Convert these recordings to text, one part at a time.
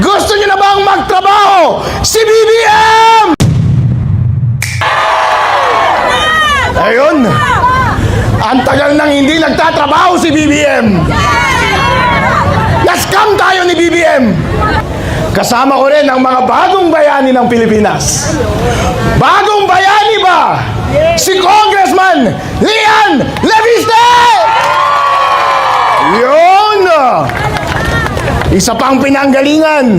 Gusto nyo na bang magtrabaho si BBM? Ayun, ang tagal nang hindi nagtatrabaho si BBM. Na-scam tayo ni BBM. Kasama ko rin ang mga bagong bayani ng Pilipinas. Bagong bayani ba? Si Congressman Lian Leviste! Yun! Isa pang pinanggalingan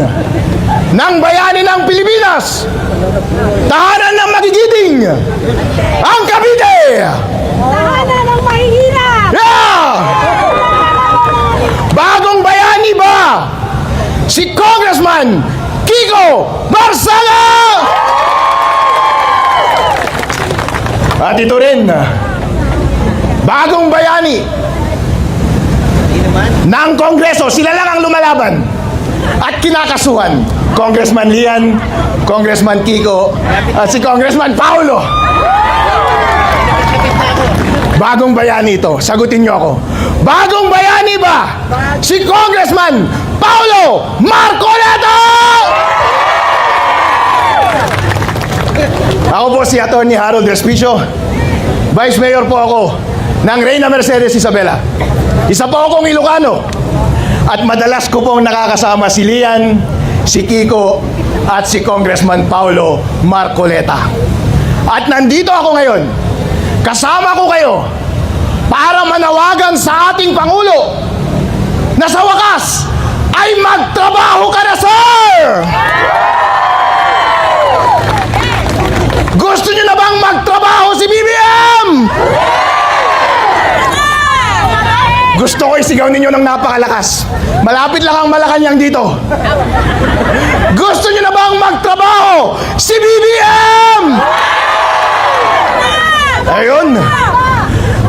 ng bayani ng Pilipinas. Tahanan ng magigiting. Ang Cavite! Tahanan ng mahihirap! Yeah! Bagong bayani ba? Si Congressman Kiko Barsaga! At ito rin, bagong bayani ng Kongreso. Sila lang ang lumalaban at kinakasuhan. Congressman Lian, Congressman Kiko, at si Congressman Paulo. Bagong bayani ito. Sagutin niyo ako. Bagong bayani ba? Si Congressman Paulo Marcoleta! Ako po si Atty. Harold Respicio. Vice Mayor po ako ng Reyna Mercedes Isabela. Isa po akong Ilocano. At madalas ko pong nakakasama si Lian, si Kiko, at si Congressman Paulo Marcoleta. At nandito ako ngayon, kasama ko kayo para manawagan sa ating Pangulo na sa wakas ay magtrabaho ka na, sir! Gusto nyo na bang magtrabaho si BBM? Gusto ko isigaw ninyo ng napakalakas. Malapit lang ang Malacanang dito. Gusto nyo na bang magtrabaho si BBM? Ayun.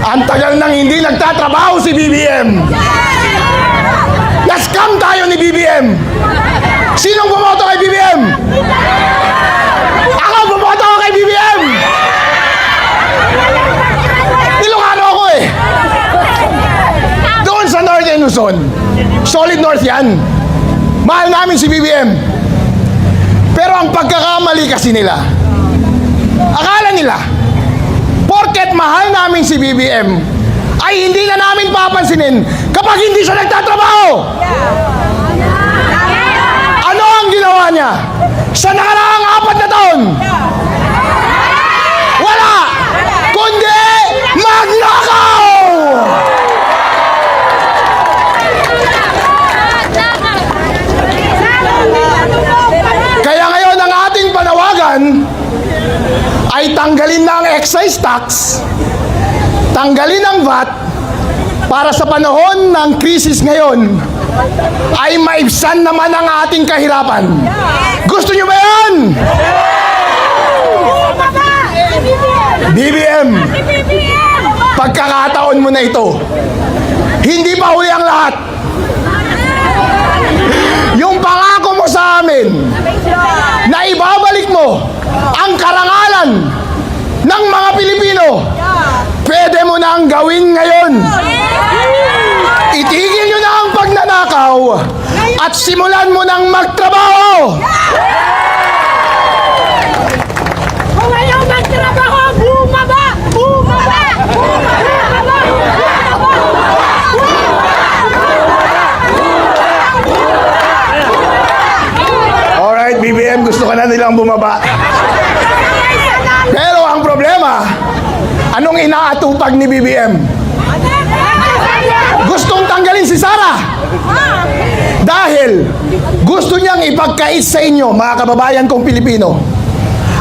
Ang tagal nang hindi nagtatrabaho si BBM. Na-scam tayo ni BBM. Sinong bumoto kay BBM? Ako bumoto ako kay BBM. Ilocano ako eh. Doon sa North and Luzon. Solid North yan. Mahal namin si BBM. Pero ang pagkakamali kasi nila, akala nila, porket mahal namin si BBM, ay hindi na namin papansinin kapag hindi siya nagtatrabaho. Ano ang ginawa niya sa nakaraang 4 na taon? Wala! Kundi magnakaw! Kaya ngayon ang ating panawagan ay tanggalin na ang excise tax, tanggalin ang VAT, para sa panahon ng krisis ngayon ay maibsan naman ang ating kahirapan. Gusto nyo ba yan? BBM, pagkakataon mo na ito. Hindi pa huli ang lahat. Yung pangako mo sa amin na ibabalik mo ang karangalan ng mga Pilipino, pwede mo na ang gawin ngayon. Itigil nyo na ang pagnanakaw at simulan mo nang magtrabaho. Kung ayaw magtrabaho, bumaba! Bumaba! Bumaba! Alright, BBM, gusto ka na nilang bumaba. Pero ang problema, anong inaatupag ni BBM? Gustong tanggalin si Sara. Dahil gusto niyang ipagkait sa inyo, mga kababayan kong Pilipino,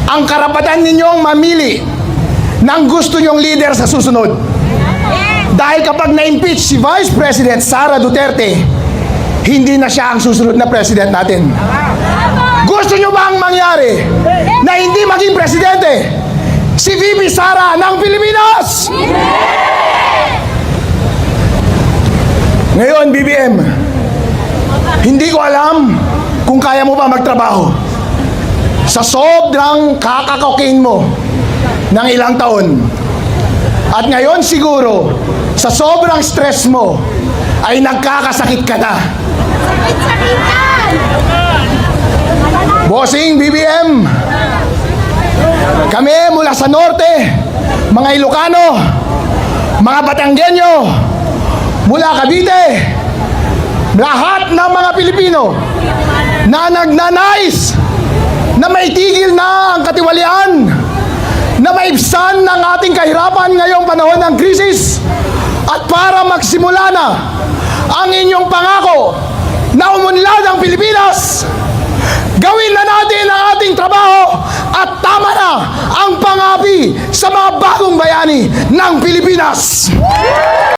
ang karapatan ninyong mamili ng gusto nyong leader sa susunod. Dahil kapag na-impeach si Vice President Sara Duterte, hindi na siya ang susunod na president natin. Gusto nyo ba ang mangyari na hindi maging presidente si VP Sara ng Pilipinas? Ngayon, BBM, hindi ko alam kung kaya mo ba magtrabaho. Sa sobrang kakakokain mo ng ilang taon. At ngayon siguro, sa sobrang stress mo, ay nagkakasakit ka na. Sakit-sakitan! Bossing BBM, kami mula sa norte, mga Ilocano, mga Batanggenyo, mula Cavite, lahat ng mga Pilipino na nagnanais na maitigil na ang katiwalian, na maibsan ng ating kahirapan ngayong panahon ng krisis, at para magsimula na ang inyong pangako na umunlad ang Pilipinas. Gawin na natin ang ating trabaho at tama na ang pangapi sa mga bagong bayani ng Pilipinas.